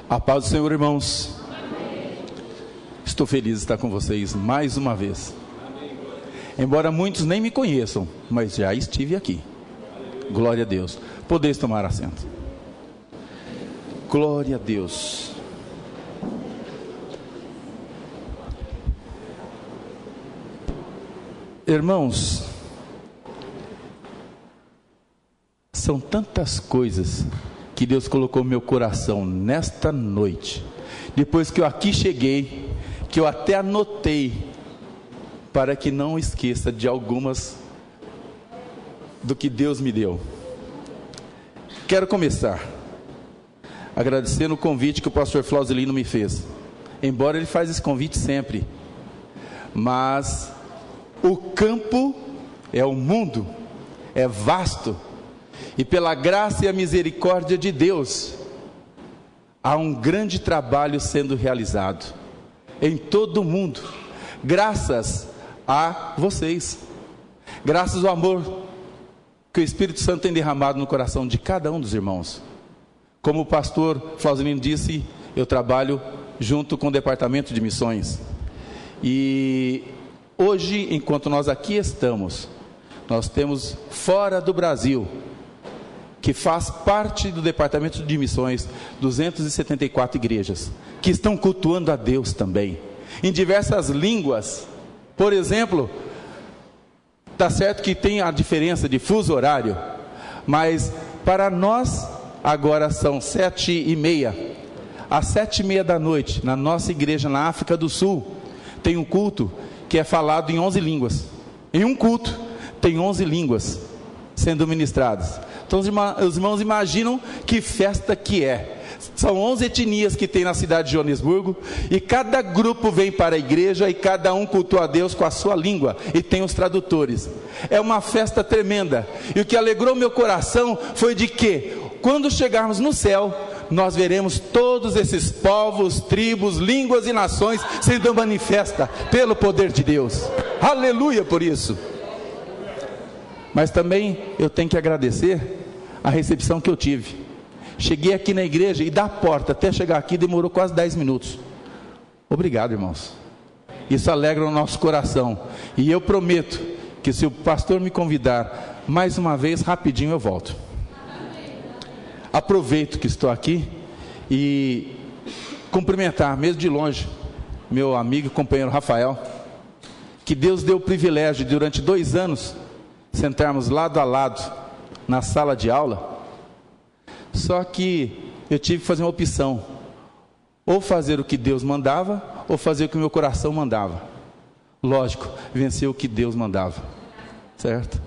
A paz do Senhor, irmãos. Estou feliz de estar com vocês mais uma vez. Embora muitos nem me conheçam, mas já estive aqui. Glória a Deus. Podeis tomar assento. Glória a Deus. Irmãos, são tantas coisas que Deus colocou no meu coração nesta noite, depois que eu aqui cheguei, que eu até anotei, para que não esqueça de algumas do que Deus me deu. Quero começar agradecendo o convite que o pastor Flausilino me fez, embora ele faz esse convite sempre, mas o campo é o mundo, é vasto, e pela graça e a misericórdia de Deus, há um grande trabalho sendo realizado em todo o mundo, graças a vocês, graças ao amor que o Espírito Santo tem derramado no coração de cada um dos irmãos. Como o pastor Flausilino disse, eu trabalho junto com o departamento de missões, e hoje, enquanto nós aqui estamos, nós temos fora do Brasil, que faz parte do departamento de missões, 274 igrejas, que estão cultuando a Deus também, em diversas línguas. Por exemplo, está certo que tem a diferença de fuso horário, mas para nós, agora são 7h30, às 7h30 da noite, na nossa igreja na África do Sul, tem um culto que é falado em 11 línguas, em um culto, tem 11 línguas sendo ministradas. Então os irmãos imaginam que festa que é. São 11 etnias que tem na cidade de Joanesburgo, e cada grupo vem para a igreja, e cada um cultua a Deus com a sua língua, e tem os tradutores. É uma festa tremenda, e o que alegrou meu coração foi de que, quando chegarmos no céu, nós veremos todos esses povos, tribos, línguas e nações sendo manifesta pelo poder de Deus. Aleluia por isso. Mas também eu tenho que agradecer a recepção que eu tive. Cheguei aqui na igreja e da porta até chegar aqui demorou quase 10 minutos. Obrigado, irmãos. Isso alegra o nosso coração. E eu prometo que se o pastor me convidar mais uma vez, rapidinho eu volto. Aproveito que estou aqui e cumprimentar, mesmo de longe, meu amigo e companheiro Rafael, que Deus deu o privilégio de, durante 2 anos, sentarmos lado a lado na sala de aula. Só que eu tive que fazer uma opção, ou fazer o que Deus mandava, ou fazer o que o meu coração mandava. Lógico, vencer o que Deus mandava, certo?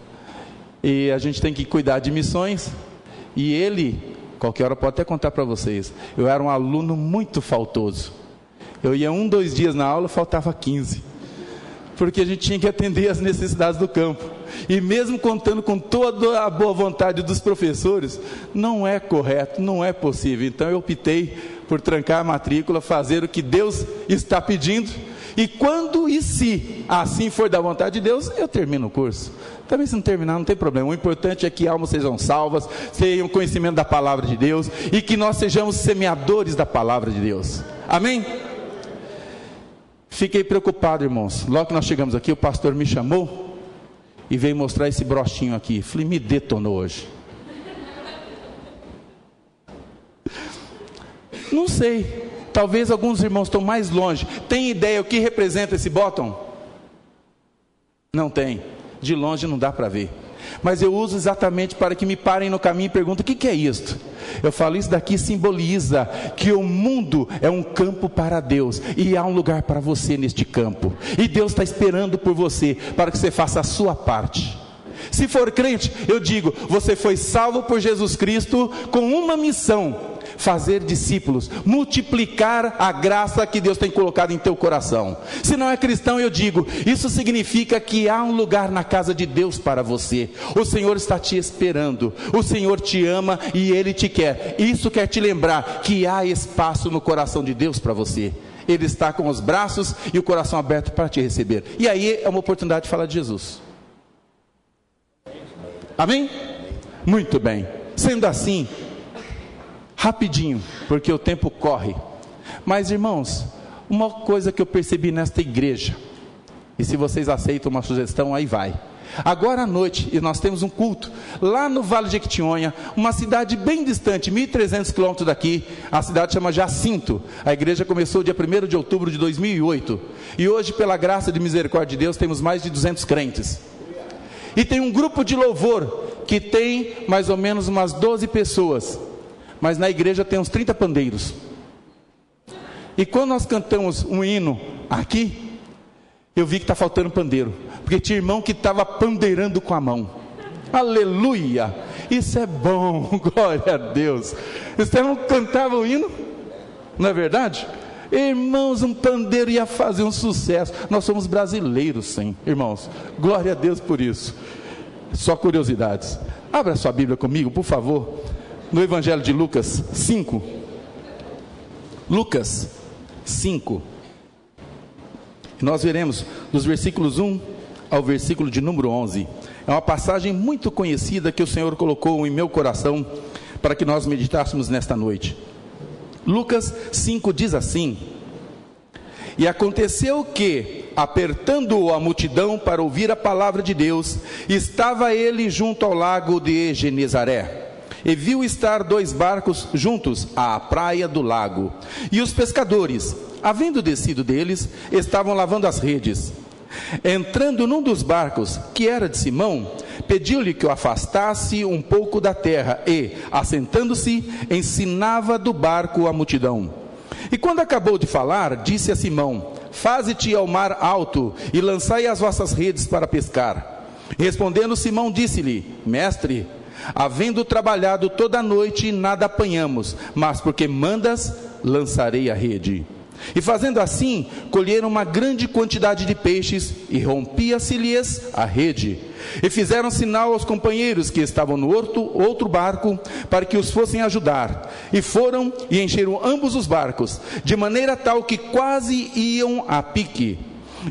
E a gente tem que cuidar de missões, e ele, qualquer hora pode até contar para vocês, eu era um aluno muito faltoso. Eu ia 2 dias na aula, faltava 15, porque a gente tinha que atender às necessidades do campo, e mesmo contando com toda a boa vontade dos professores, não é correto, não é possível. Então eu optei por trancar a matrícula, fazer o que Deus está pedindo, e quando e se assim for da vontade de Deus, eu termino o curso. Também se não terminar, não tem problema. O importante é que almas sejam salvas, tenham conhecimento da palavra de Deus, e que nós sejamos semeadores da palavra de Deus. Amém? Fiquei preocupado, irmãos. Logo que nós chegamos aqui, o pastor me chamou e veio mostrar esse brochinho aqui. Falei, me detonou hoje. Não sei, talvez alguns irmãos estão mais longe. Tem ideia o que representa esse bottom? Não tem, de longe não dá para ver, mas eu uso exatamente para que me parem no caminho e perguntem, o que é isto? Eu falo, isso daqui simboliza que o mundo é um campo para Deus, e há um lugar para você neste campo, e Deus está esperando por você, para que você faça a sua parte. Se for crente, eu digo, você foi salvo por Jesus Cristo com uma missão: fazer discípulos, multiplicar a graça que Deus tem colocado em teu coração. Se não é cristão, eu digo, isso significa que há um lugar na casa de Deus para você. O Senhor está te esperando, o Senhor te ama e Ele te quer. Isso quer te lembrar que há espaço no coração de Deus para você. Ele está com os braços e o coração aberto para te receber. E aí é uma oportunidade de falar de Jesus. Amém? Muito bem. Sendo assim, rapidinho, porque o tempo corre. Mas, irmãos, uma coisa que eu percebi nesta igreja, e se vocês aceitam uma sugestão, aí vai. Agora à noite, e nós temos um culto lá no Vale de Jequitinhonha, uma cidade bem distante, 1.300 quilômetros daqui. A cidade chama Jacinto. A igreja começou dia 1º de outubro de 2008. E hoje, pela graça e misericórdia de Deus, temos mais de 200 crentes. E tem um grupo de louvor que tem mais ou menos umas 12 pessoas. Mas na igreja tem uns 30 pandeiros. E quando nós cantamos um hino aqui, eu vi que está faltando pandeiro, porque tinha irmão que estava pandeirando com a mão. Aleluia, isso é bom, glória a Deus. Você não cantava o hino? Não é verdade? Irmãos, um pandeiro ia fazer um sucesso. Nós somos brasileiros, sim, irmãos, glória a Deus por isso. Só curiosidades. Abra sua Bíblia comigo, por favor, no Evangelho de Lucas 5. Lucas 5. Nós veremos dos versículos 1 ao versículo de número 11. É uma passagem muito conhecida que o Senhor colocou em meu coração para que nós meditássemos nesta noite. Lucas 5 diz assim: E aconteceu que, apertando-o a multidão para ouvir a palavra de Deus, estava ele junto ao lago de Genezaré. E viu estar 2 barcos juntos à praia do lago. E os pescadores, havendo descido deles, estavam lavando as redes. Entrando num dos barcos, que era de Simão, pediu-lhe que o afastasse um pouco da terra e, assentando-se, ensinava do barco a multidão. E quando acabou de falar, disse a Simão: Faze-te ao mar alto e lançai as vossas redes para pescar. Respondendo Simão, disse-lhe: Mestre, havendo trabalhado toda a noite, nada apanhamos, mas porque mandas, lançarei a rede. E fazendo assim, colheram uma grande quantidade de peixes, e rompia-se-lhes a rede. E fizeram sinal aos companheiros que estavam no outro barco, para que os fossem ajudar. E foram e encheram ambos os barcos, de maneira tal que quase iam a pique.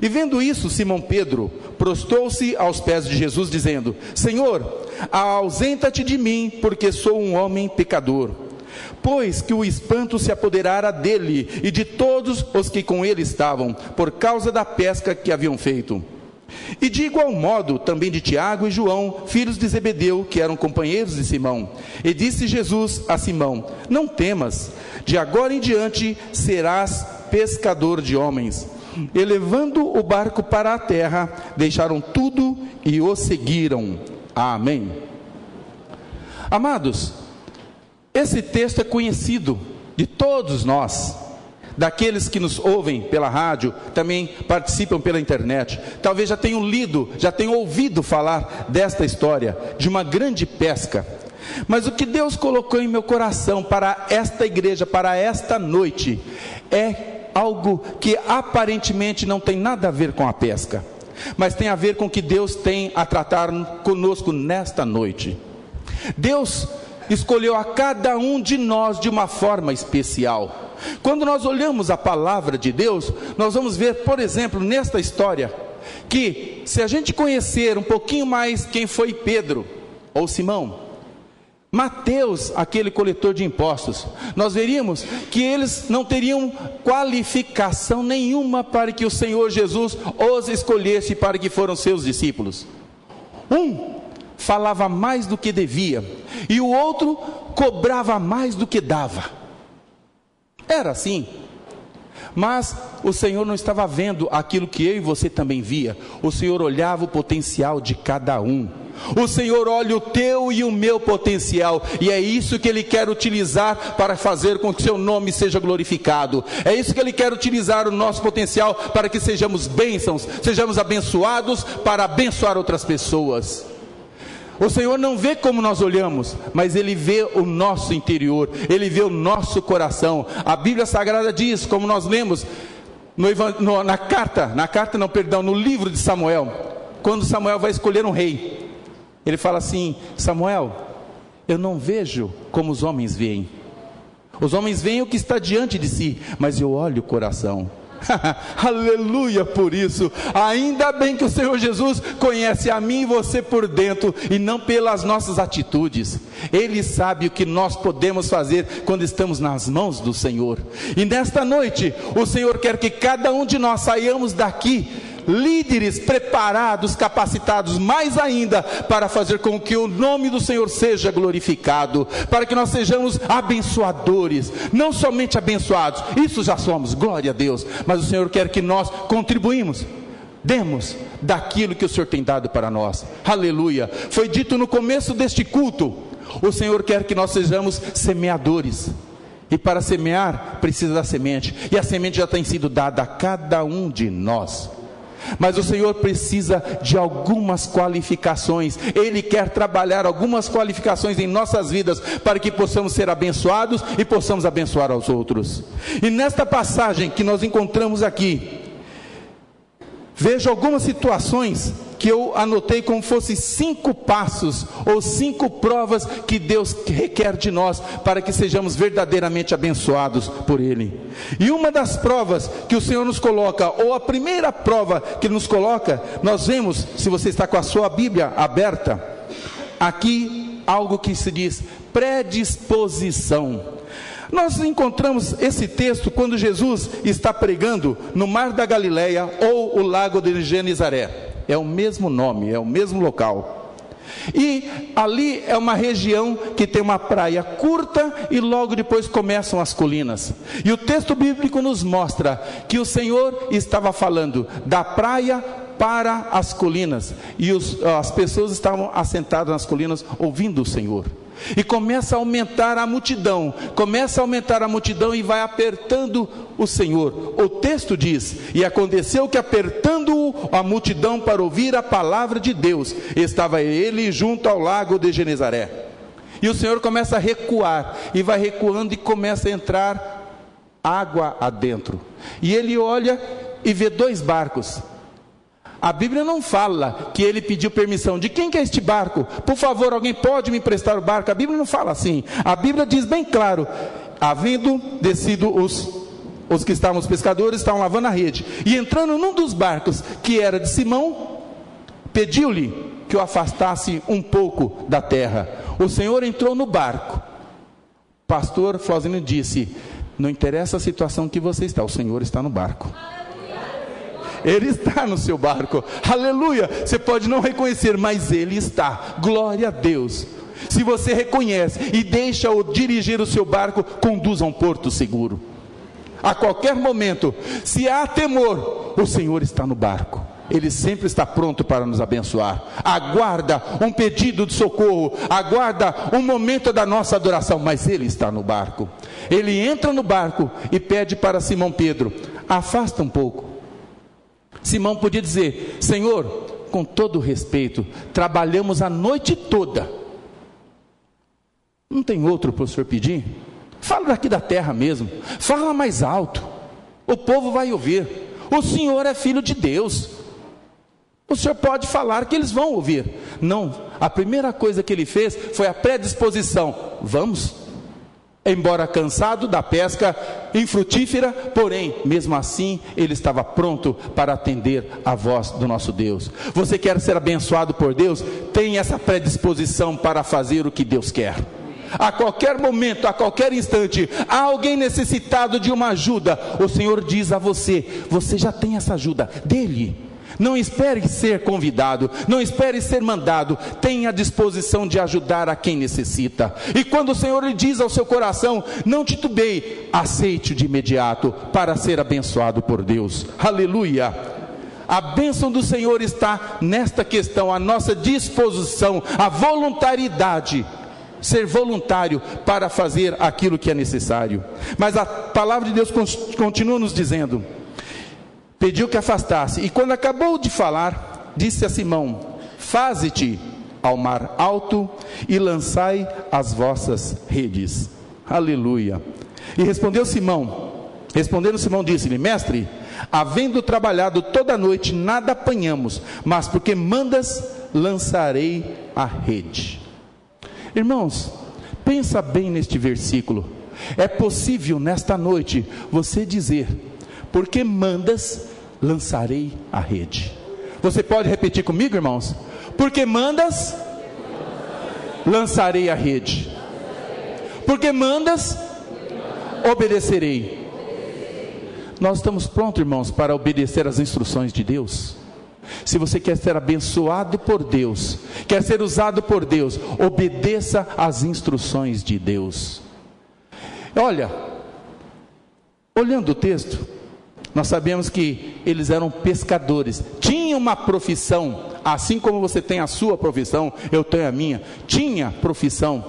E vendo isso, Simão Pedro prostrou-se aos pés de Jesus, dizendo: Senhor, ausenta-te de mim, porque sou um homem pecador. Pois que o espanto se apoderara dele e de todos os que com ele estavam, por causa da pesca que haviam feito. E de igual modo também de Tiago e João, filhos de Zebedeu, que eram companheiros de Simão. E disse Jesus a Simão: Não temas, de agora em diante serás pescador de homens. E levando o barco para a terra, deixaram tudo e o seguiram. Amém. Amados, esse texto é conhecido de todos nós, daqueles que nos ouvem pela rádio, também participam pela internet. Talvez já tenham lido, já tenham ouvido falar desta história, de uma grande pesca. Mas o que Deus colocou em meu coração para esta igreja, para esta noite, é algo que aparentemente não tem nada a ver com a pesca, mas tem a ver com o que Deus tem a tratar conosco nesta noite. Deus escolheu a cada um de nós de uma forma especial. Quando nós olhamos a palavra de Deus, nós vamos ver, por exemplo, nesta história, que se a gente conhecer um pouquinho mais quem foi Pedro ou Simão, Mateus, aquele coletor de impostos, nós veríamos que eles não teriam qualificação nenhuma para que o Senhor Jesus os escolhesse para que foram seus discípulos. Um falava mais do que devia, e o outro cobrava mais do que dava. Era assim. Mas o Senhor não estava vendo aquilo que eu e você também via. O Senhor olhava o potencial de cada um. O Senhor olha o teu e o meu potencial, e é isso que Ele quer utilizar para fazer com que o seu nome seja glorificado. É isso que Ele quer utilizar o nosso potencial para que sejamos bênçãos, sejamos abençoados para abençoar outras pessoas. O Senhor não vê como nós olhamos, mas Ele vê o nosso interior, Ele vê o nosso coração. A Bíblia Sagrada diz, como nós lemos no livro de Samuel, quando Samuel vai escolher um rei, ele fala assim: Samuel, eu não vejo como os homens veem. Os homens veem o que está diante de si, mas eu olho o coração. Aleluia por isso. Ainda bem que o Senhor Jesus conhece a mim e você por dentro, e não pelas nossas atitudes. Ele sabe o que nós podemos fazer quando estamos nas mãos do Senhor. E nesta noite, o Senhor quer que cada um de nós saiamos daqui líderes preparados, capacitados mais ainda para fazer com que o nome do Senhor seja glorificado, para que nós sejamos abençoadores, não somente abençoados, isso já somos, glória a Deus, mas o Senhor quer que nós contribuímos, demos daquilo que o Senhor tem dado para nós. Aleluia. Foi dito no começo deste culto, o Senhor quer que nós sejamos semeadores, e para semear precisa da semente, e a semente já tem sido dada a cada um de nós. Mas o Senhor precisa de algumas qualificações. Ele quer trabalhar algumas qualificações em nossas vidas, para que possamos ser abençoados e possamos abençoar aos outros. E nesta passagem que nós encontramos aqui, vejo algumas situações que eu anotei como fossem 5 passos ou 5 provas que Deus requer de nós para que sejamos verdadeiramente abençoados por Ele. E uma das provas que o Senhor nos coloca, ou a primeira prova que Ele nos coloca, nós vemos, se você está com a sua Bíblia aberta, aqui algo que se diz predisposição. Nós encontramos esse texto quando Jesus está pregando no Mar da Galileia ou o Lago de Genezaré. É o mesmo nome, é o mesmo local. E ali é uma região que tem uma praia curta e logo depois começam as colinas. E o texto bíblico nos mostra que o Senhor estava falando da praia para as colinas. E as pessoas estavam assentadas nas colinas ouvindo o Senhor. E começa a aumentar a multidão, e vai apertando o Senhor. O texto diz: e aconteceu que apertando a multidão para ouvir a palavra de Deus, estava ele junto ao lago de Genezaré. E o Senhor começa a recuar, e vai recuando e começa a entrar água adentro. E ele olha e vê 2 barcos. A Bíblia não fala que ele pediu permissão. De quem que é este barco? Por favor, alguém pode me emprestar o barco? A Bíblia não fala assim. A Bíblia diz bem claro: havendo descido os que estavam, os pescadores, estavam lavando a rede, e entrando num dos barcos, que era de Simão, pediu-lhe que o afastasse um pouco da terra. O Senhor entrou no barco. Pastor Flauzino disse: não interessa a situação que você está, o Senhor está no barco. Ele está no seu barco, aleluia. Você pode não reconhecer, mas Ele está, glória a Deus. Se você reconhece e deixa-o dirigir o seu barco, conduz a um porto seguro. A qualquer momento, se há temor, o Senhor está no barco. Ele sempre está pronto para nos abençoar. Aguarda um pedido de socorro, aguarda um momento da nossa adoração, mas Ele está no barco. Ele entra no barco e pede para Simão Pedro: afasta um pouco. Simão podia dizer: Senhor, com todo respeito, trabalhamos a noite toda, não tem outro para o Senhor pedir? Fala daqui da terra mesmo, fala mais alto, o povo vai ouvir. O Senhor é filho de Deus, o Senhor pode falar que eles vão ouvir. Não, a primeira coisa que ele fez foi a predisposição: vamos. Embora cansado da pesca infrutífera, porém, mesmo assim, ele estava pronto para atender a voz do nosso Deus. Você quer ser abençoado por Deus? Tem essa predisposição para fazer o que Deus quer. A qualquer momento, a qualquer instante, há alguém necessitado de uma ajuda, o Senhor diz a você: você já tem essa ajuda dele. Não espere ser convidado, não espere ser mandado, tenha a disposição de ajudar a quem necessita. E quando o Senhor lhe diz ao seu coração, não titubeie, aceite de imediato para ser abençoado por Deus. Aleluia! A bênção do Senhor está nesta questão, a nossa disposição, a voluntariedade, ser voluntário para fazer aquilo que é necessário. Mas a palavra de Deus continua nos dizendo: pediu que afastasse, e quando acabou de falar, disse a Simão: faze-te ao mar alto e lançai as vossas redes. Aleluia. E respondendo Simão, disse-lhe: mestre, havendo trabalhado toda a noite, nada apanhamos, mas porque mandas, lançarei a rede. Irmãos, pensa bem neste versículo. É possível nesta noite você dizer: porque mandas, lançarei a rede. Você pode repetir comigo, irmãos? Porque mandas, lançarei a rede. Porque mandas, obedecerei. Nós estamos prontos, irmãos, para obedecer às instruções de Deus? Se você quer ser abençoado por Deus, quer ser usado por Deus, obedeça às instruções de Deus. Olha, olhando o texto, nós sabemos que eles eram pescadores, tinham uma profissão, assim como você tem a sua profissão, eu tenho a minha, tinha profissão,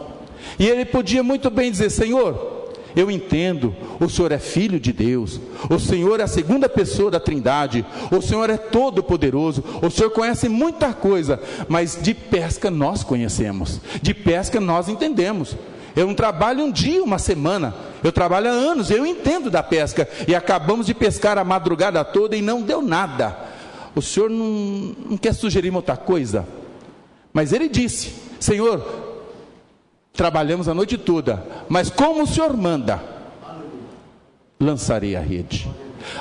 e ele podia muito bem dizer: Senhor, eu entendo, o Senhor é Filho de Deus, o Senhor é a segunda pessoa da Trindade, o Senhor é todo poderoso, o Senhor conhece muita coisa, mas de pesca nós conhecemos, de pesca nós entendemos. Eu não trabalho um dia, uma semana, eu trabalho há anos, eu entendo da pesca, e acabamos de pescar a madrugada toda e não deu nada. O Senhor não quer sugerir outra coisa? Mas ele disse: Senhor, trabalhamos a noite toda, mas como o Senhor manda, lançarei a rede.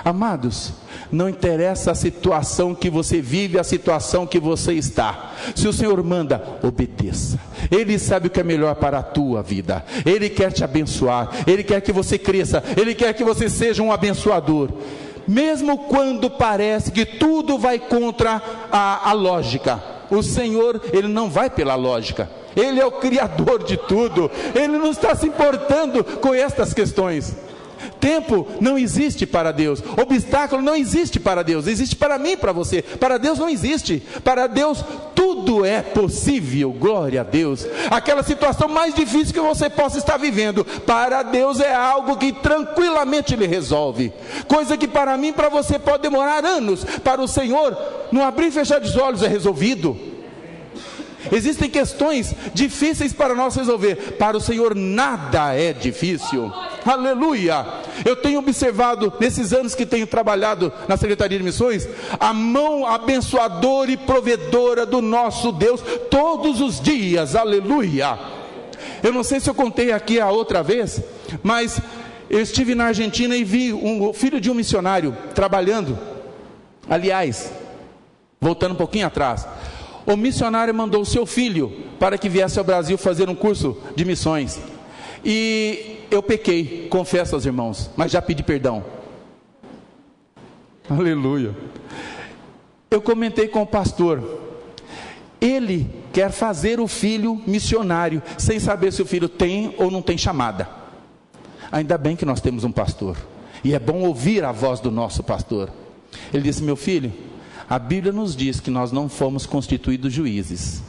Amados, não interessa a situação que você vive, a situação que você está, se o Senhor manda, obedeça. Ele sabe o que é melhor para a tua vida, Ele quer te abençoar, Ele quer que você cresça, Ele quer que você seja um abençoador, mesmo quando parece que tudo vai contra a lógica. O Senhor, Ele não vai pela lógica, Ele é o Criador de tudo, Ele não está se importando com estas questões. Tempo não existe para Deus, obstáculo não existe para Deus, existe para mim e para você. Para Deus não existe, para Deus tudo é possível, glória a Deus. Aquela situação mais difícil que você possa estar vivendo, para Deus é algo que tranquilamente Ele resolve, coisa que para mim e para você pode demorar anos, para o Senhor, no abrir e fechar dos olhos é resolvido. Existem questões difíceis para nós resolver, para o Senhor nada é difícil, aleluia. Eu tenho observado nesses anos que tenho trabalhado na Secretaria de Missões, a mão abençoadora e provedora do nosso Deus, todos os dias, aleluia. Eu não sei se eu contei aqui a outra vez, mas eu estive na Argentina e vi o filho de um missionário trabalhando. Aliás, voltando um pouquinho atrás, o missionário mandou o seu filho para que viesse ao Brasil fazer um curso de missões, e eu pequei, confesso aos irmãos, mas já pedi perdão, aleluia. Eu comentei com o pastor, ele quer fazer o filho missionário, sem saber se o filho tem ou não tem chamada. Ainda bem que nós temos um pastor, e é bom ouvir a voz do nosso pastor. Ele disse: meu filho, a Bíblia nos diz que nós não fomos constituídos juízes.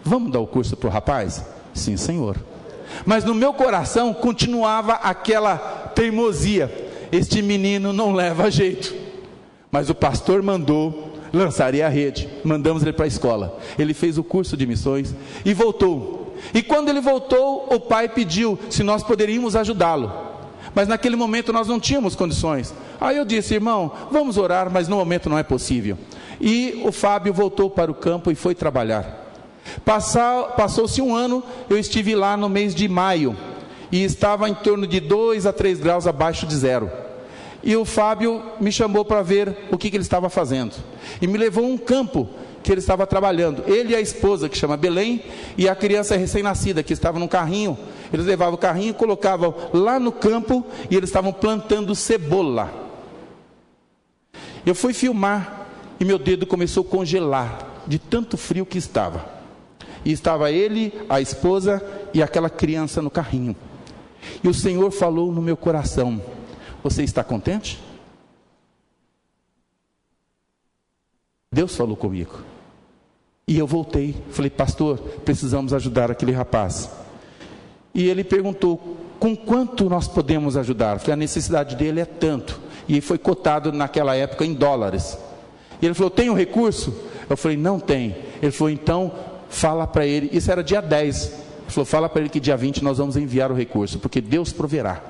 Vamos dar o curso para o rapaz? Sim, Senhor. Mas no meu coração continuava aquela teimosia: este menino não leva jeito. Mas o pastor mandou, lançarei a rede. Mandamos ele para a escola. Ele fez o curso de missões e voltou. E quando ele voltou, o pai pediu se nós poderíamos ajudá-lo. Mas naquele momento nós não tínhamos condições. Aí eu disse: irmão, vamos orar, mas no momento não é possível. E o Fábio voltou para o campo e foi trabalhar. Passou-se um ano, eu estive lá no mês de maio, e estava em torno de 2 a 3 graus abaixo de zero. E o Fábio me chamou para ver o que ele estava fazendo, e me levou a um campo que ele estava trabalhando, ele e a esposa, que chama Belém, e a criança recém-nascida, que estava num carrinho. Eles levavam o carrinho e colocavam lá no campo, e eles estavam plantando cebola. Eu fui filmar, e meu dedo começou a congelar, de tanto frio que estava. E estava ele, a esposa e aquela criança no carrinho. E o Senhor falou no meu coração: você está contente? Deus falou comigo. E eu voltei, falei: pastor, precisamos ajudar aquele rapaz. E ele perguntou: com quanto nós podemos ajudar? Porque a necessidade dele é tanto. E foi cotado naquela época em dólares. E ele falou: tem um recurso? Eu falei: não tem. Ele falou: então fala para ele. Isso era dia 10. Ele falou: fala para ele que dia 20 nós vamos enviar o recurso, porque Deus proverá.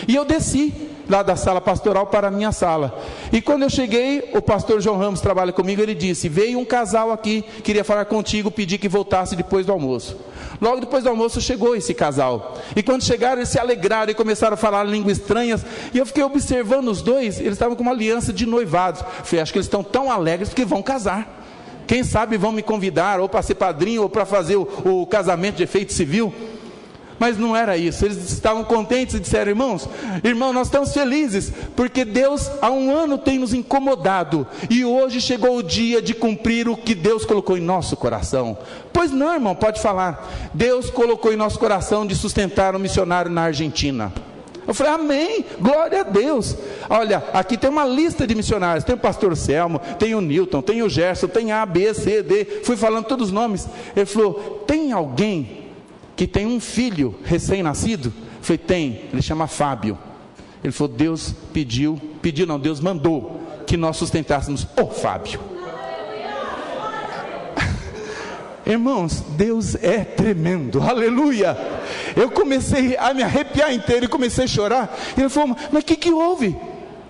E eu desci lá da sala pastoral para a minha sala. E quando eu cheguei, o pastor João Ramos trabalha comigo, ele disse: veio um casal aqui, queria falar contigo, pedi que voltasse depois do almoço. Logo depois do almoço chegou esse casal, e quando chegaram eles se alegraram e começaram a falar línguas estranhas, e eu fiquei observando os dois, eles estavam com uma aliança de noivados. Falei: acho que eles estão tão alegres porque vão casar, quem sabe vão me convidar ou para ser padrinho ou para fazer o casamento de efeito civil. Mas não era isso, eles estavam contentes e disseram: irmãos, nós estamos felizes, porque Deus há um ano tem nos incomodado, e hoje chegou o dia de cumprir o que Deus colocou em nosso coração. Pois não, irmão, pode falar. Deus colocou em nosso coração de sustentar um missionário na Argentina. Eu falei: amém, glória a Deus. Olha, aqui tem uma lista de missionários, tem o pastor Selmo, tem o Newton, tem o Gerson, tem A, B, C, D, fui falando todos os nomes. Ele falou: tem alguém que tem um filho recém-nascido? Eu falei: tem, ele chama Fábio. Ele falou: Deus Deus mandou que nós sustentássemos o Fábio. Irmãos, Deus é tremendo, aleluia. Eu comecei a me arrepiar inteiro e comecei a chorar. Ele falou: mas o que houve?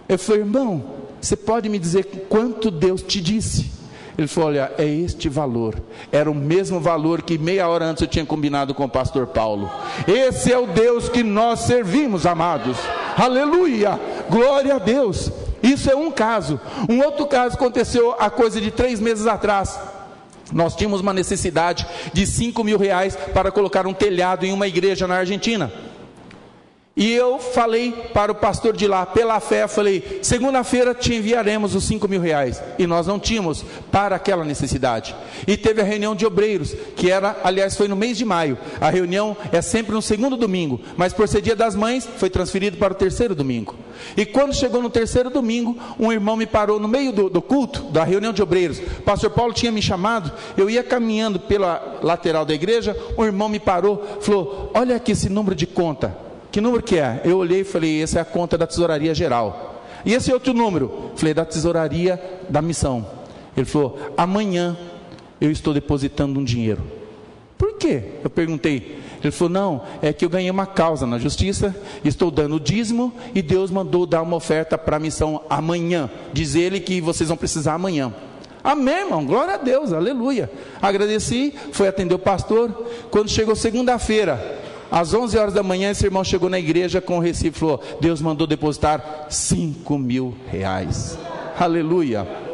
Eu falei: irmão, você pode me dizer quanto Deus te disse? Ele falou: olha, é este valor. Era o mesmo valor que meia hora antes eu tinha combinado com o pastor Paulo. Esse é o Deus que nós servimos, amados. Aleluia, glória a Deus. Isso é um caso. Um outro caso aconteceu há coisa de 3 meses atrás. Nós tínhamos uma necessidade de R$5.000 para colocar um telhado em uma igreja na Argentina. E eu falei para o pastor de lá, pela fé, falei: segunda-feira te enviaremos os R$5.000. E nós não tínhamos para aquela necessidade. E teve a reunião de obreiros, que era, aliás, foi no mês de maio. A reunião é sempre no segundo domingo, mas por ser dia das mães, foi transferido para o terceiro domingo. E quando chegou no terceiro domingo, um irmão me parou no meio do culto, da reunião de obreiros. O pastor Paulo tinha me chamado, eu ia caminhando pela lateral da igreja, um irmão me parou, falou: olha aqui esse número de conta. Que número que é? Eu olhei e falei: essa é a conta da tesouraria geral. E esse outro número? Falei: da tesouraria da missão. Ele falou: amanhã eu estou depositando um dinheiro. Por quê? Eu perguntei. Ele falou: não, é que eu ganhei uma causa na justiça, estou dando o dízimo e Deus mandou dar uma oferta para a missão amanhã. Diz ele que vocês vão precisar amanhã. Amém, irmão, glória a Deus, aleluia. Agradeci, fui atender o pastor. Quando chegou segunda-feira, às 11 horas da manhã, esse irmão chegou na igreja com o recibo e falou: Deus mandou depositar R$5.000. Aleluia.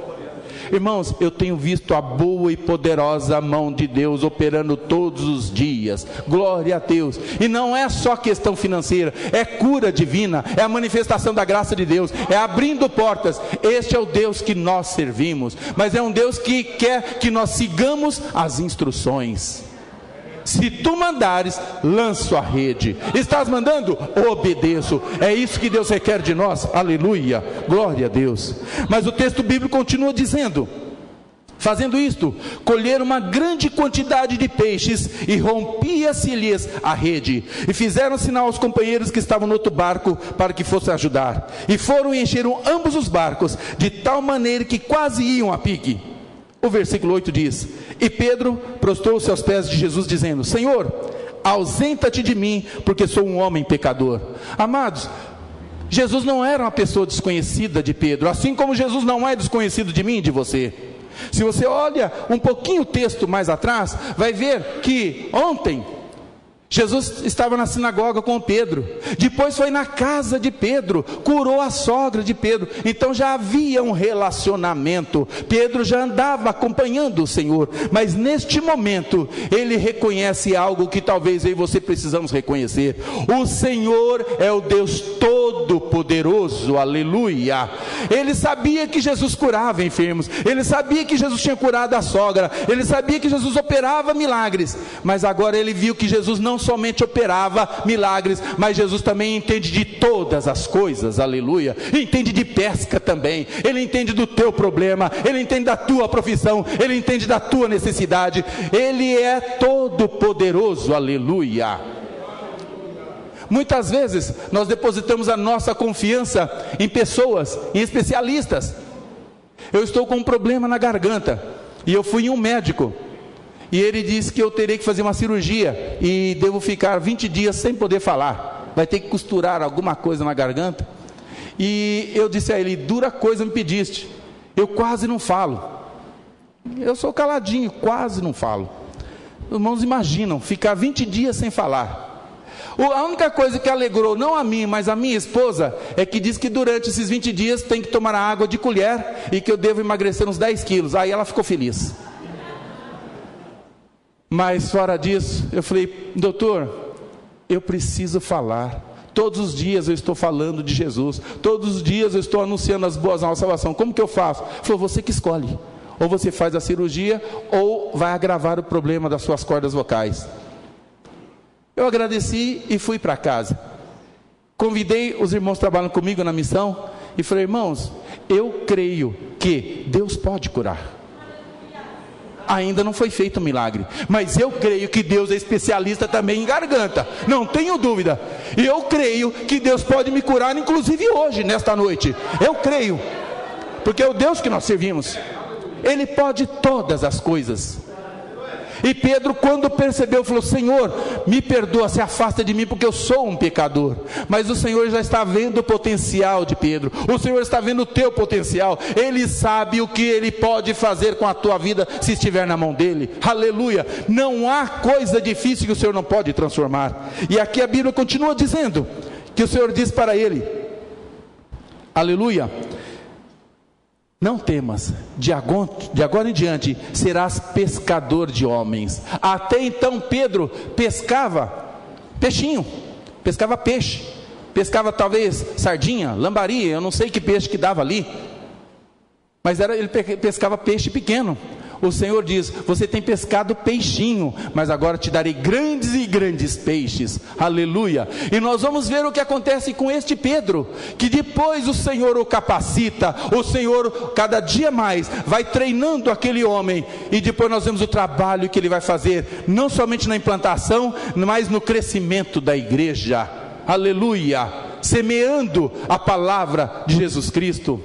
Irmãos, eu tenho visto a boa e poderosa mão de Deus operando todos os dias. Glória a Deus. E não é só questão financeira, é cura divina, é a manifestação da graça de Deus, é abrindo portas. Este é o Deus que nós servimos, mas é um Deus que quer que nós sigamos as instruções. Se tu mandares, lanço a rede. Estás mandando? Obedeço. É isso que Deus requer de nós. Aleluia, glória a Deus. Mas o texto bíblico continua dizendo: fazendo isto, colheram uma grande quantidade de peixes, e rompia-se-lhes a rede, e fizeram sinal aos companheiros que estavam no outro barco, para que fossem ajudar, e foram e encheram ambos os barcos, de tal maneira que quase iam a pique. O versículo 8 diz: e Pedro prostrou-se aos pés de Jesus, dizendo: Senhor, ausenta-te de mim, porque sou um homem pecador. Amados, Jesus não era uma pessoa desconhecida de Pedro, assim como Jesus não é desconhecido de mim e de você. Se você olha um pouquinho o texto mais atrás, vai ver que ontem Jesus estava na sinagoga com Pedro, depois foi na casa de Pedro, curou a sogra de Pedro, então já havia um relacionamento. Pedro já andava acompanhando o Senhor, mas neste momento ele reconhece algo que talvez eu e você precisamos reconhecer: o Senhor é o Deus Todo-Poderoso, aleluia. Ele sabia que Jesus curava enfermos, ele sabia que Jesus tinha curado a sogra, ele sabia que Jesus operava milagres, mas agora ele viu que Jesus não somente operava milagres, mas Jesus também entende de todas as coisas, aleluia. Entende de pesca também, ele entende do teu problema, ele entende da tua profissão, ele entende da tua necessidade. Ele é todo poderoso, aleluia. Muitas vezes nós depositamos a nossa confiança em pessoas, em especialistas. Eu estou com um problema na garganta e eu fui em um médico, e ele disse que eu teria que fazer uma cirurgia e devo ficar 20 dias sem poder falar, vai ter que costurar alguma coisa na garganta. E eu disse a ele: dura coisa me pediste, eu quase não falo. Eu sou caladinho, quase não falo. Os irmãos imaginam, ficar 20 dias sem falar. A única coisa que alegrou, não a mim, mas a minha esposa, é que diz que durante esses 20 dias tem que tomar água de colher, e que eu devo emagrecer uns 10 quilos, aí ela ficou feliz. Mas fora disso, eu falei: doutor, eu preciso falar. Todos os dias eu estou falando de Jesus, todos os dias eu estou anunciando as boas novas da salvação, como que eu faço? Ele falou: você que escolhe, ou você faz a cirurgia, ou vai agravar o problema das suas cordas vocais. Eu agradeci e fui para casa. Convidei os irmãos que trabalham comigo na missão e falei: irmãos, eu creio que Deus pode curar. Ainda não foi feito um milagre, mas eu creio que Deus é especialista também em garganta, não tenho dúvida. E eu creio que Deus pode me curar, inclusive hoje, nesta noite. Eu creio, porque é o Deus que nós servimos, Ele pode todas as coisas. E Pedro, quando percebeu, falou: Senhor, me perdoa, se afasta de mim, porque eu sou um pecador. Mas o Senhor já está vendo o potencial de Pedro, o Senhor está vendo o teu potencial, Ele sabe o que Ele pode fazer com a tua vida, se estiver na mão dEle. Aleluia, não há coisa difícil que o Senhor não pode transformar. E aqui a Bíblia continua dizendo, que o Senhor diz para ele, aleluia: não temas, de agora em diante serás pescador de homens. Até então Pedro pescava peixinho, pescava peixe, pescava talvez sardinha, lambari, eu não sei que peixe que dava ali, mas ele pescava peixe pequeno. O Senhor diz: você tem pescado peixinho, mas agora te darei grandes e grandes peixes. Aleluia. E nós vamos ver o que acontece com este Pedro, que depois o Senhor o capacita, o Senhor cada dia mais vai treinando aquele homem, e depois nós vemos o trabalho que ele vai fazer, não somente na implantação, mas no crescimento da igreja. Aleluia, semeando a palavra de Jesus Cristo.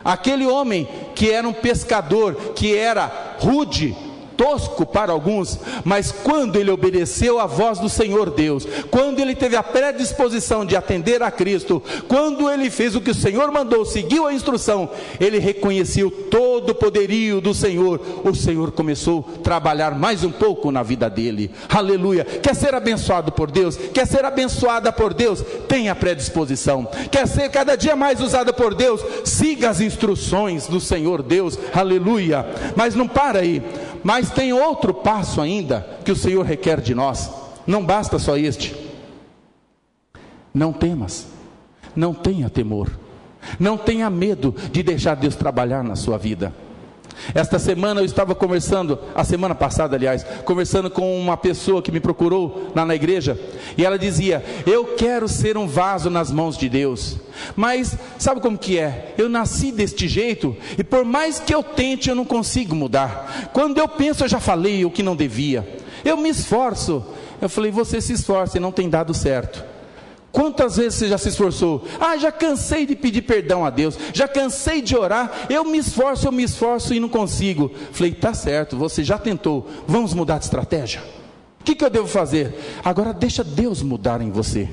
Aquele homem que era um pescador, que era rude, tosco para alguns, mas quando ele obedeceu à voz do Senhor Deus, quando ele teve a predisposição de atender a Cristo, quando ele fez o que o Senhor mandou, seguiu a instrução, ele reconheceu todo o poderio do Senhor. O Senhor começou a trabalhar mais um pouco na vida dele. Aleluia. Quer ser abençoado por Deus? Quer ser abençoada por Deus? Tenha predisposição. Quer ser cada dia mais usada por Deus? Siga as instruções do Senhor Deus. Aleluia. Mas não para aí, mas tem outro passo ainda que o Senhor requer de nós. Não basta só este. Não temas, não tenha temor, não tenha medo de deixar Deus trabalhar na sua vida. Esta semana eu estava conversando, a semana passada aliás, conversando com uma pessoa que me procurou lá na igreja, e ela dizia: eu quero ser um vaso nas mãos de Deus, mas sabe como que é? Eu nasci deste jeito, e por mais que eu tente, eu não consigo mudar. Quando eu penso, eu já falei o que não devia, eu me esforço. Eu falei: você se esforça e não tem dado certo. Quantas vezes você já se esforçou? Já cansei de pedir perdão a Deus, já cansei de orar, eu me esforço e não consigo. Falei: tá certo, você já tentou, vamos mudar de estratégia? O que eu devo fazer? Agora deixa Deus mudar em você.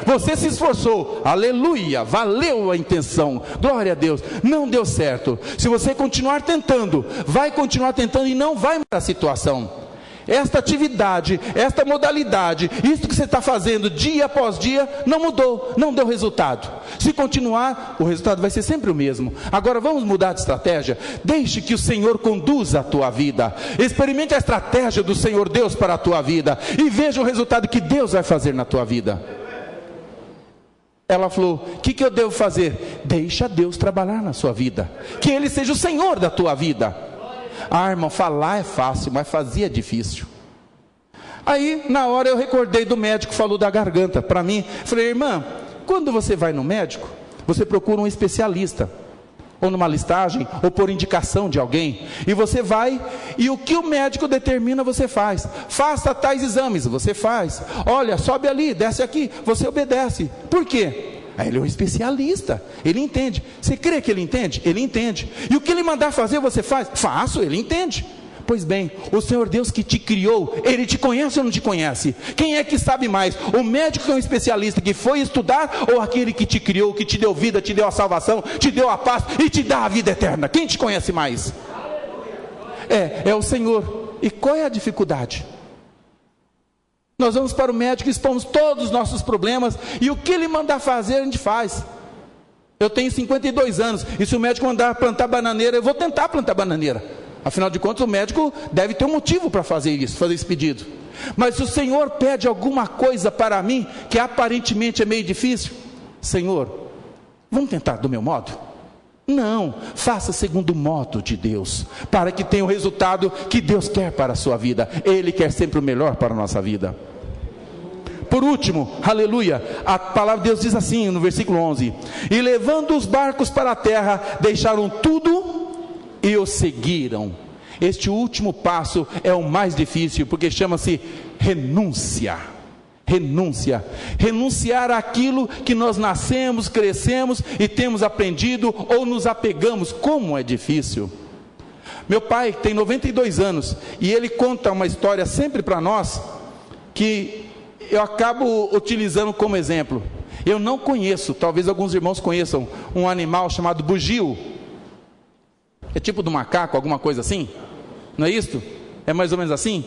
Você se esforçou, aleluia, valeu a intenção, glória a Deus, não deu certo. Se você continuar tentando, vai continuar tentando e não vai mudar a situação. Esta atividade, esta modalidade, isto que você está fazendo dia após dia, não mudou, não deu resultado. Se continuar, o resultado vai ser sempre o mesmo. Agora vamos mudar de estratégia? Deixe que o Senhor conduza a tua vida. Experimente a estratégia do Senhor Deus para a tua vida, e veja o resultado que Deus vai fazer na tua vida. Ela falou: o que eu devo fazer? Deixa Deus trabalhar na sua vida, que Ele seja o Senhor da tua vida. Irmão, falar é fácil, mas fazer é difícil. Aí na hora eu recordei do médico que falou da garganta para mim. Falei: irmã, quando você vai no médico, você procura um especialista, ou numa listagem, ou por indicação de alguém, e você vai, e o que o médico determina você faz. Faça tais exames, você faz. Olha, sobe ali, desce aqui, você obedece. Por quê? Ele é um especialista, ele entende. Você crê que ele entende? Ele entende. E o que ele mandar fazer, você faz? Faço, ele entende. Pois bem, o Senhor Deus que te criou, Ele te conhece ou não te conhece? Quem é que sabe mais? O médico que é um especialista, que foi estudar, ou aquele que te criou, que te deu vida, te deu a salvação, te deu a paz e te dá a vida eterna? Quem te conhece mais? É o Senhor. E qual é a dificuldade? Nós vamos para o médico, expomos todos os nossos problemas, e o que ele mandar fazer, a gente faz. Eu tenho 52 anos, e se o médico mandar plantar bananeira, eu vou tentar plantar bananeira. Afinal de contas, o médico deve ter um motivo para fazer isso, fazer esse pedido. Mas se o Senhor pede alguma coisa para mim, que aparentemente é meio difícil, Senhor, vamos tentar do meu modo? Não, faça segundo o modo de Deus, para que tenha o resultado que Deus quer para a sua vida. Ele quer sempre o melhor para a nossa vida. Por último, aleluia, a palavra de Deus diz assim no versículo 11: e levando os barcos para a terra, deixaram tudo e o seguiram. Este último passo é o mais difícil, porque chama-se renúncia. Renunciar àquilo que nós nascemos, crescemos e temos aprendido, ou nos apegamos. Como é difícil. Meu pai tem 92 anos, e ele conta uma história sempre para nós, que eu acabo utilizando como exemplo. Eu não conheço, talvez alguns irmãos conheçam, um animal chamado bugio. É tipo do macaco, alguma coisa assim? Não é isso? É mais ou menos assim?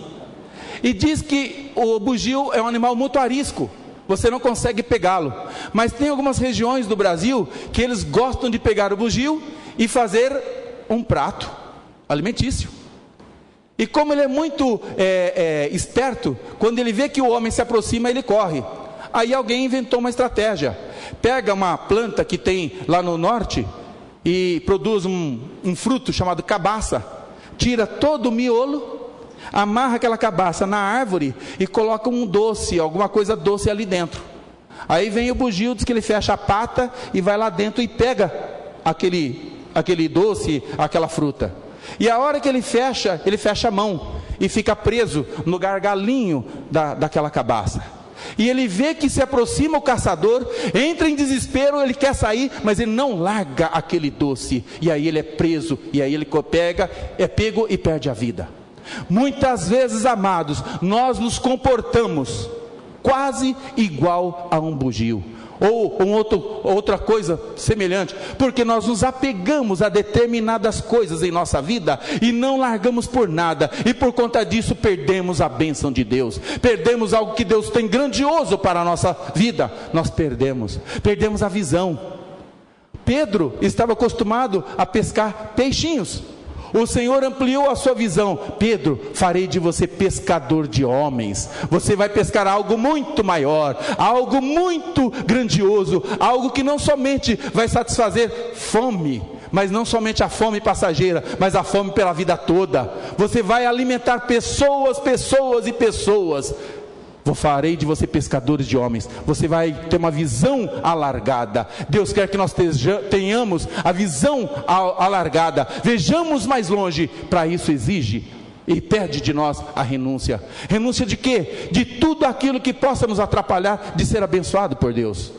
E diz que o bugio é um animal muito arisco, você não consegue pegá-lo. Mas tem algumas regiões do Brasil que eles gostam de pegar o bugio e fazer um prato alimentício. E como ele é muito esperto, quando ele vê que o homem se aproxima, ele corre. Aí alguém inventou uma estratégia. Pega uma planta que tem lá no norte e produz um fruto chamado cabaça, tira todo o miolo, amarra aquela cabaça na árvore e coloca um doce, alguma coisa doce ali dentro. Aí vem o bugio, diz que ele fecha a pata e vai lá dentro e pega aquele doce, aquela fruta. E a hora que ele fecha a mão e fica preso no gargalinho daquela cabaça. E ele vê que se aproxima o caçador, entra em desespero, ele quer sair, mas ele não larga aquele doce. E aí ele é preso, e aí ele é pego e perde a vida. Muitas vezes, amados, nós nos comportamos quase igual a um bugio, ou outra coisa semelhante, porque nós nos apegamos a determinadas coisas em nossa vida e não largamos por nada, e por conta disso perdemos a bênção de Deus, perdemos algo que Deus tem grandioso para a nossa vida. Nós perdemos a visão. Pedro estava acostumado a pescar peixinhos. O Senhor ampliou a sua visão. Pedro, farei de você pescador de homens. Você vai pescar algo muito maior, algo muito grandioso, algo que não somente vai satisfazer fome, mas não somente a fome passageira, mas a fome pela vida toda. Você vai alimentar pessoas e pessoas. Farei de você pescadores de homens. Você vai ter uma visão alargada. Deus quer que nós tenhamos a visão alargada, vejamos mais longe. Para isso exige e pede de nós a renúncia. Renúncia de quê? De tudo aquilo que possa nos atrapalhar de ser abençoado por Deus.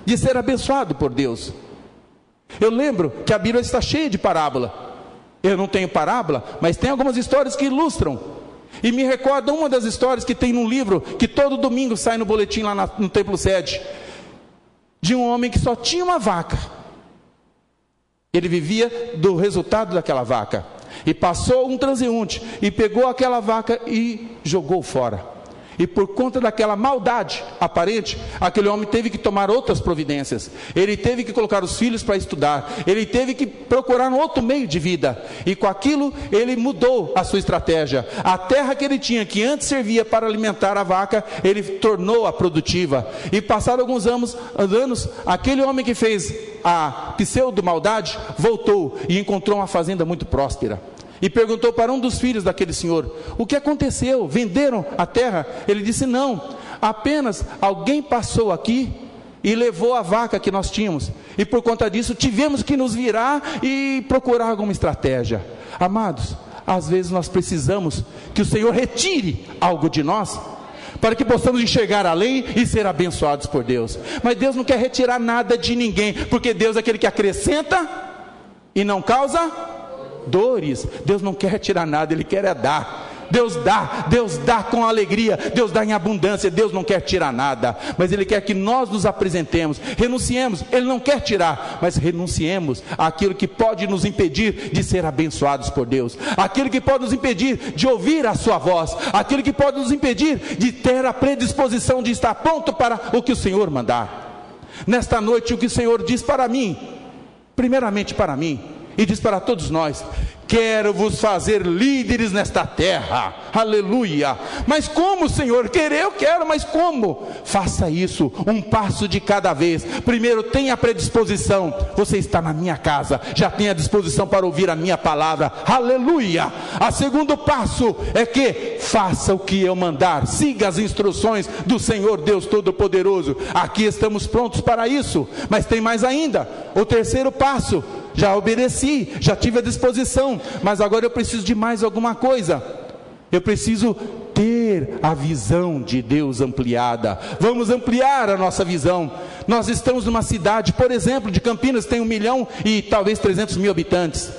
De ser abençoado por Deus. Eu lembro que a Bíblia está cheia de parábola. Eu não tenho parábola, mas tem algumas histórias que ilustram. E me recorda uma das histórias que tem num livro, que todo domingo sai no boletim lá no Templo Sede, de um homem que só tinha uma vaca. Ele vivia do resultado daquela vaca. E passou um transeunte e pegou aquela vaca e jogou fora. E por conta daquela maldade aparente, aquele homem teve que tomar outras providências. Ele teve que colocar os filhos para estudar. Ele teve que procurar um outro meio de vida. E com aquilo ele mudou a sua estratégia. A terra que ele tinha, que antes servia para alimentar a vaca, ele tornou-a produtiva. E passados alguns anos, aquele homem que fez a pseudo-maldade voltou e encontrou uma fazenda muito próspera. E perguntou para um dos filhos daquele senhor: o que aconteceu? Venderam a terra? Ele disse: não, apenas alguém passou aqui e levou a vaca que nós tínhamos, e por conta disso tivemos que nos virar e procurar alguma estratégia. Amados, às vezes nós precisamos que o Senhor retire algo de nós, para que possamos enxergar além e ser abençoados por Deus. Mas Deus não quer retirar nada de ninguém, porque Deus é aquele que acrescenta e não causa dores. Deus não quer tirar nada, Ele quer dar. Deus dá com alegria, Deus dá em abundância, Deus não quer tirar nada, mas Ele quer que nós nos apresentemos, renunciemos. Ele não quer tirar, mas renunciemos àquilo que pode nos impedir de ser abençoados por Deus, aquilo que pode nos impedir de ouvir a sua voz, aquilo que pode nos impedir de ter a predisposição de estar pronto para o que o Senhor mandar. Nesta noite, o que o Senhor diz para mim, primeiramente para mim, e diz para todos nós: quero vos fazer líderes nesta terra. Aleluia. Mas como, Senhor? Querer eu quero, mas como? Faça isso, um passo de cada vez. Primeiro, tenha a predisposição. Você está na minha casa, já tem a disposição para ouvir a minha palavra. Aleluia. O segundo passo é que faça o que eu mandar, siga as instruções do Senhor Deus Todo-Poderoso. Aqui estamos prontos para isso, mas tem mais ainda. O terceiro passo: já obedeci, já tive a disposição, mas agora eu preciso de mais alguma coisa. Eu preciso ter a visão de Deus ampliada. Vamos ampliar a nossa visão. Nós estamos numa cidade, por exemplo, de Campinas, tem 1 milhão e talvez 300 mil habitantes.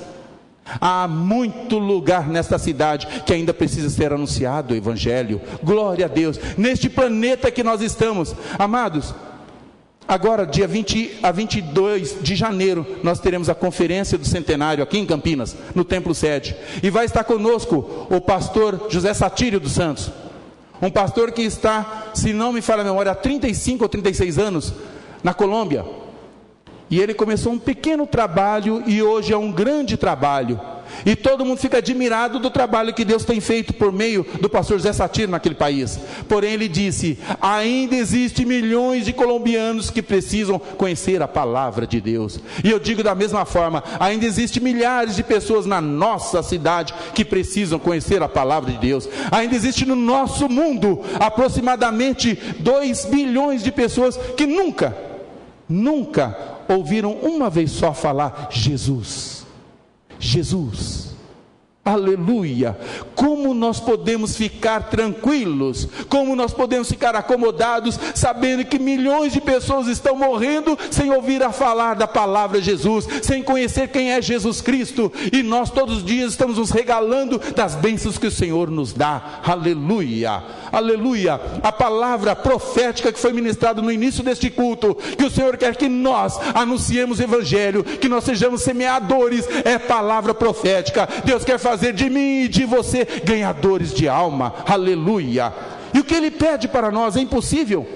Há muito lugar nesta cidade que ainda precisa ser anunciado o Evangelho. Glória a Deus. Neste planeta que nós estamos, amados, agora, dia 20 a 22 de janeiro, nós teremos a conferência do centenário aqui em Campinas, no Templo Sede. E vai estar conosco o pastor José Satírio dos Santos. Um pastor que está, se não me falha a memória, há 35 ou 36 anos na Colômbia. E ele começou um pequeno trabalho e hoje é um grande trabalho. E todo mundo fica admirado do trabalho que Deus tem feito por meio do pastor José Satírio naquele país. Porém ele disse: ainda existe milhões de colombianos que precisam conhecer a palavra de Deus. E eu digo da mesma forma, ainda existe milhares de pessoas na nossa cidade que precisam conhecer a palavra de Deus. Ainda existe no nosso mundo aproximadamente 2 bilhões de pessoas que nunca ouviram uma vez só falar Jesus. Aleluia. Como nós podemos ficar tranquilos, como nós podemos ficar acomodados, sabendo que milhões de pessoas estão morrendo sem ouvir a falar da palavra Jesus, sem conhecer quem é Jesus Cristo, e nós todos os dias estamos nos regalando das bênçãos que o Senhor nos dá. Aleluia, aleluia. A palavra profética que foi ministrada no início deste culto, que o Senhor quer que nós anunciemos o Evangelho, que nós sejamos semeadores, é palavra profética. Deus quer fazer de mim e de você ganhadores de alma. Aleluia. E o que Ele pede para nós é impossível.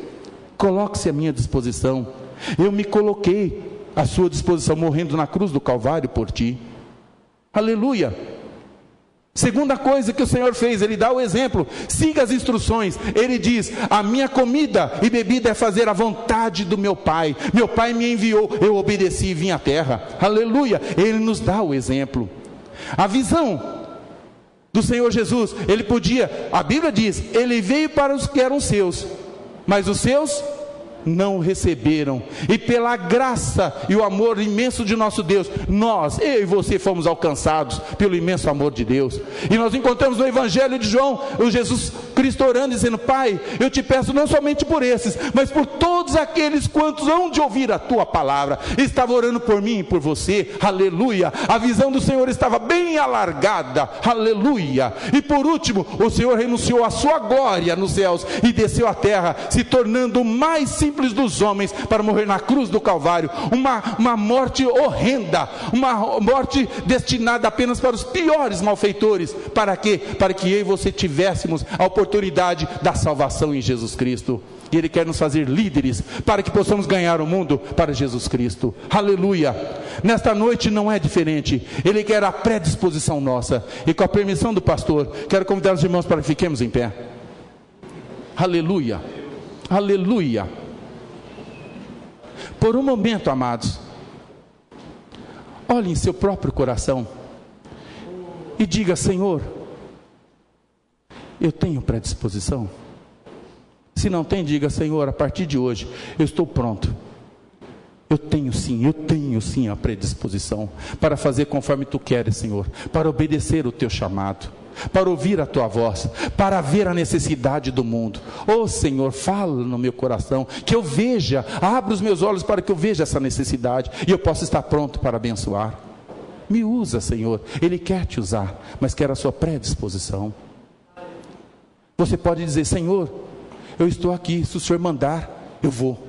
Coloque-se à minha disposição. Eu me coloquei à sua disposição, morrendo na cruz do Calvário por ti. Aleluia. Segunda coisa que o Senhor fez, Ele dá o exemplo: siga as instruções. Ele diz: a minha comida e bebida é fazer a vontade do meu Pai. Meu Pai me enviou, eu obedeci e vim à terra. Aleluia. Ele nos dá o exemplo. A visão do Senhor Jesus, Ele podia, a Bíblia diz, Ele veio para os que eram seus, mas os seus não o receberam. E pela graça e o amor imenso de nosso Deus, nós, eu e você, fomos alcançados pelo imenso amor de Deus. E nós encontramos no Evangelho de João o Jesus Cristo orando, dizendo: Pai, eu te peço não somente por esses, mas por todos aqueles quantos hão de ouvir a tua palavra. Estava orando por mim e por você. Aleluia. A visão do Senhor estava bem alargada. Aleluia. E por último, o Senhor renunciou à sua glória nos céus e desceu à terra, se tornando o mais simples dos homens, para morrer na cruz do Calvário. Uma morte horrenda, uma morte destinada apenas para os piores malfeitores. Para quê? Para que eu e você tivéssemos a oportunidade da salvação em Jesus Cristo. E Ele quer nos fazer líderes, para que possamos ganhar o mundo para Jesus Cristo. Aleluia. Nesta noite não é diferente. Ele quer a predisposição nossa. E com a permissão do pastor, quero convidar os irmãos para que fiquemos em pé. Aleluia. Aleluia. Por um momento, amados, olhe em seu próprio coração e diga: Senhor, eu tenho predisposição? Se não tem, diga: Senhor, a partir de hoje eu estou pronto. Eu tenho sim a predisposição para fazer conforme Tu queres, Senhor, para obedecer o Teu chamado, para ouvir a Tua voz, para ver a necessidade do mundo. Oh Senhor, fala no meu coração, que eu veja, abra os meus olhos para que eu veja essa necessidade e eu possa estar pronto para abençoar. Me usa, Senhor. Ele quer te usar, mas quer a sua predisposição. Você pode dizer: Senhor, eu estou aqui, se o Senhor mandar, eu vou.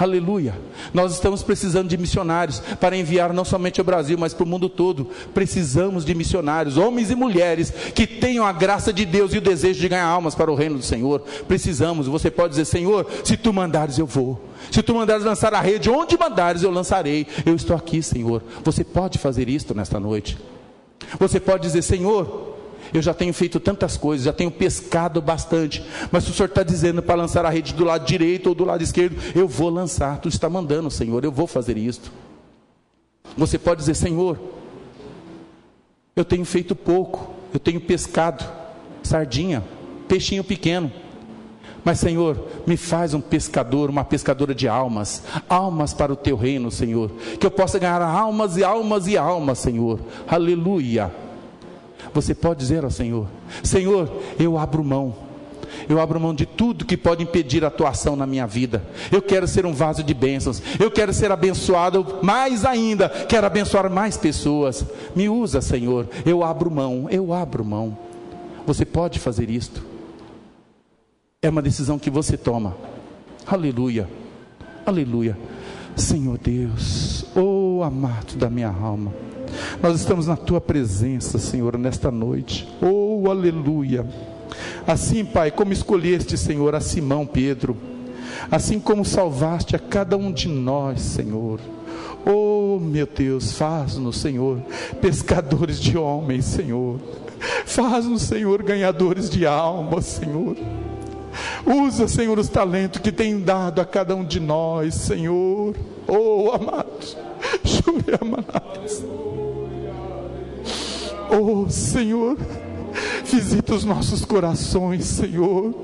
Aleluia. Nós estamos precisando de missionários para enviar não somente ao Brasil, mas para o mundo todo. Precisamos de missionários, homens e mulheres que tenham a graça de Deus e o desejo de ganhar almas para o reino do Senhor. Precisamos. Você pode dizer: Senhor, se tu mandares eu vou. Se tu mandares lançar a rede, onde mandares eu lançarei. Eu estou aqui, Senhor. Você pode fazer isto nesta noite. Você pode dizer: Senhor, eu já tenho feito tantas coisas, já tenho pescado bastante, mas se o Senhor está dizendo para lançar a rede do lado direito ou do lado esquerdo, eu vou lançar. Tu está mandando, Senhor, eu vou fazer isto. Você pode dizer: Senhor, eu tenho feito pouco, eu tenho pescado sardinha, peixinho pequeno, mas Senhor, me faz um pescador, uma pescadora de almas, almas para o teu reino, Senhor, que eu possa ganhar almas e almas e almas, Senhor. Aleluia. Você pode dizer ao Senhor: Senhor, eu abro mão de tudo que pode impedir a tua ação na minha vida. Eu quero ser um vaso de bênçãos, eu quero ser abençoado mais ainda, quero abençoar mais pessoas. Me usa, Senhor. Eu abro mão. Você pode fazer isto. É uma decisão que você toma. Aleluia, aleluia. Senhor Deus, oh amado da minha alma, nós estamos na tua presença, Senhor, nesta noite. Oh, aleluia. Assim, Pai, como escolheste, Senhor, a Simão Pedro, assim como salvaste a cada um de nós, Senhor. Oh, meu Deus, faz-nos, Senhor, pescadores de homens, Senhor. Faz-nos, Senhor, ganhadores de almas, Senhor. Usa, Senhor, os talentos que tem dado a cada um de nós, Senhor. Oh, amados, amados. Oh, Senhor, visita os nossos corações, Senhor,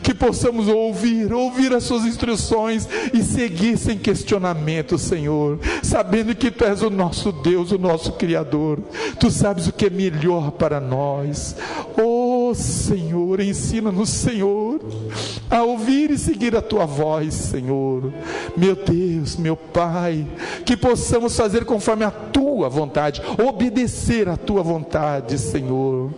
que possamos ouvir as suas instruções e seguir sem questionamento, Senhor, sabendo que tu és o nosso Deus, o nosso Criador. Tu sabes o que é melhor para nós. Oh, Senhor, ensina-nos, Senhor, a ouvir e seguir a tua voz, Senhor. Meu Deus, meu Pai, que possamos fazer conforme a tua vontade, obedecer a tua vontade, Senhor.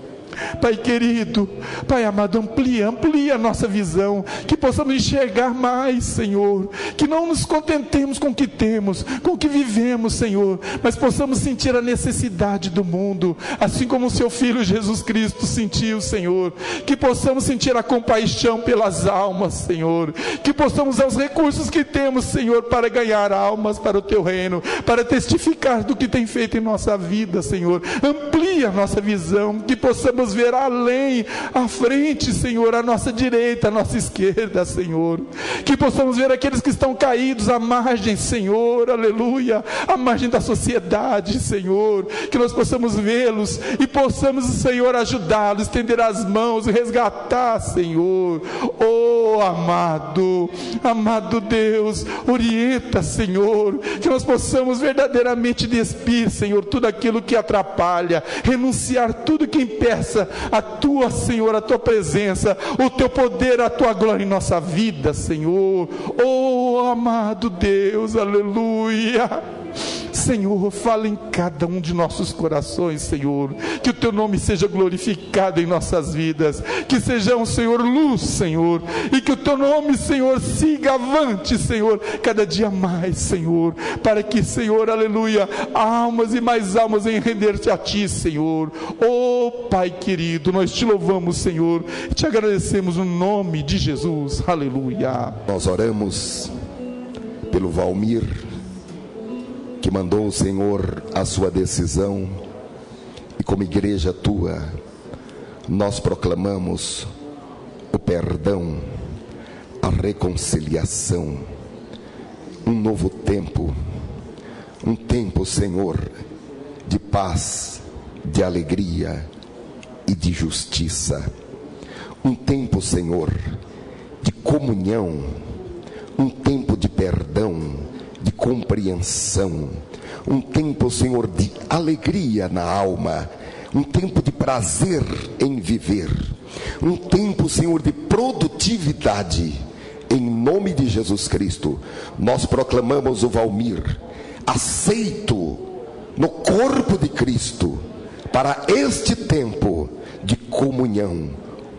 Pai querido, Pai amado, amplia a nossa visão, que possamos enxergar mais, Senhor, que não nos contentemos com o que temos, com o que vivemos, Senhor, mas possamos sentir a necessidade do mundo, assim como o seu Filho Jesus Cristo sentiu, Senhor, que possamos sentir a compaixão pelas almas, Senhor, que possamos usar os recursos que temos, Senhor, para ganhar almas para o teu reino, para testificar do que tem feito em nossa vida, Senhor. Amplia a nossa visão, que possamos ver além, à frente, Senhor, à nossa direita, à nossa esquerda, Senhor, que possamos ver aqueles que estão caídos à margem, Senhor, aleluia, à margem da sociedade, Senhor, que nós possamos vê-los e possamos, Senhor, ajudá-los, estender as mãos e resgatar, Senhor. Oh, amado Deus, orienta, Senhor, que nós possamos verdadeiramente despir, Senhor, tudo aquilo que atrapalha, renunciar tudo que impeça a tua, Senhor, a tua presença, o teu poder, a tua glória em nossa vida, Senhor. Oh, amado Deus, aleluia. Senhor, fala em cada um de nossos corações, Senhor, que o teu nome seja glorificado em nossas vidas, que sejamos, Senhor, luz, Senhor, e que o teu nome, Senhor, siga avante, Senhor, cada dia mais, Senhor, para que, Senhor, aleluia, almas e mais almas em render-te a ti, Senhor. Oh, Pai querido, nós te louvamos, Senhor, e te agradecemos no nome de Jesus, aleluia. Nós oramos pelo Valmir, que mandou o Senhor a sua decisão, e como igreja tua, nós proclamamos o perdão, a reconciliação, um novo tempo, um tempo, Senhor, de paz, de alegria e de justiça, um tempo, Senhor, de comunhão, um tempo de perdão, de compreensão, um tempo, Senhor, de alegria na alma, um tempo de prazer em viver, um tempo, Senhor, de produtividade. Em nome de Jesus Cristo, nós proclamamos o Valmir, aceito no corpo de Cristo para este tempo de comunhão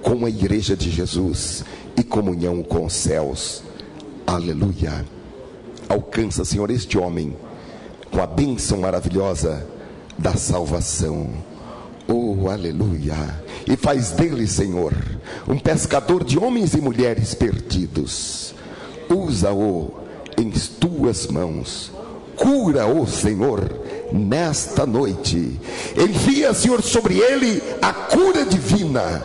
com a igreja de Jesus e comunhão com os céus. Aleluia. Alcança, Senhor, este homem com a bênção maravilhosa da salvação. Oh, aleluia. E faz dele, Senhor, um pescador de homens e mulheres perdidos. Usa-o em tuas mãos. Cura-o, Senhor, nesta noite. Envia, Senhor, sobre ele a cura divina,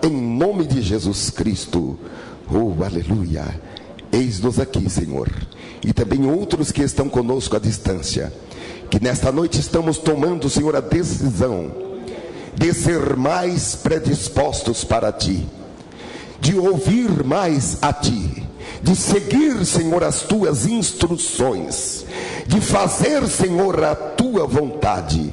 em nome de Jesus Cristo. Oh, aleluia. Eis-nos aqui, Senhor, e também outros que estão conosco à distância, que nesta noite estamos tomando, Senhor, a decisão de ser mais predispostos para Ti, de ouvir mais a Ti, de seguir, Senhor, as Tuas instruções, de fazer, Senhor, a Tua vontade.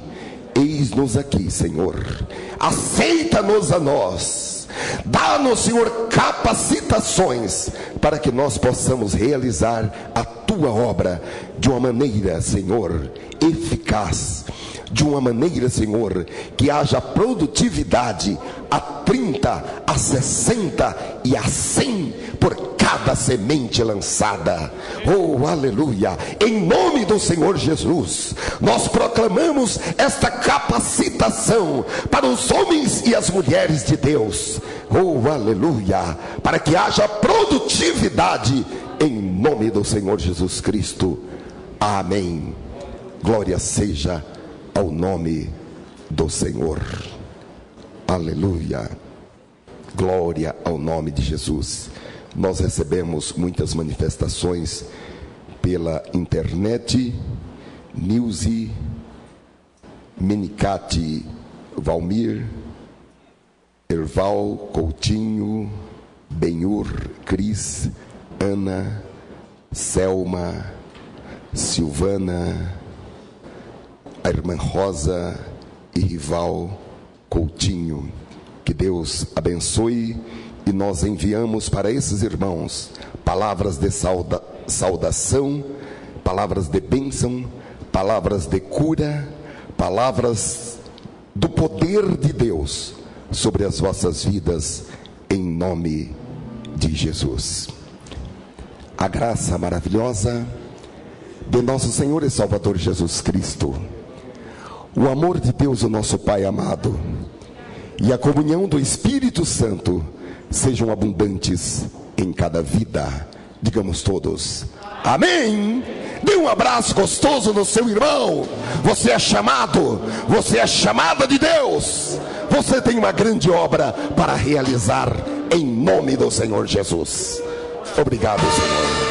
Eis-nos aqui, Senhor. Aceita-nos a nós. Dá-nos, Senhor, capacitações para que nós possamos realizar a Tua obra de uma maneira, Senhor, eficaz, de uma maneira, Senhor, que haja produtividade a 30, a 60 e a 100 por cada semente lançada. Oh, aleluia. Em nome do Senhor Jesus, nós proclamamos esta capacitação para os homens e as mulheres de Deus. Oh, aleluia. Para que haja produtividade em nome do Senhor Jesus Cristo. Amém. Glória seja ao nome do Senhor. Aleluia. Glória ao nome de Jesus. Nós recebemos muitas manifestações pela internet. Nilce, Menicati, Valmir, Erval, Coutinho, Benhur, Cris, Ana, Selma, Silvana, a irmã Rosa e Rival Coutinho. Que Deus abençoe, e nós enviamos para esses irmãos palavras de saudação, palavras de bênção, palavras de cura, palavras do poder de Deus sobre as vossas vidas, em nome de Jesus. A graça maravilhosa de nosso Senhor e Salvador Jesus Cristo, o amor de Deus, o nosso Pai amado, e a comunhão do Espírito Santo sejam abundantes em cada vida. Digamos todos amém. Dê um abraço gostoso no seu irmão. Você é chamado, você é chamada de Deus. Você tem uma grande obra para realizar, em nome do Senhor Jesus. Obrigado, Senhor.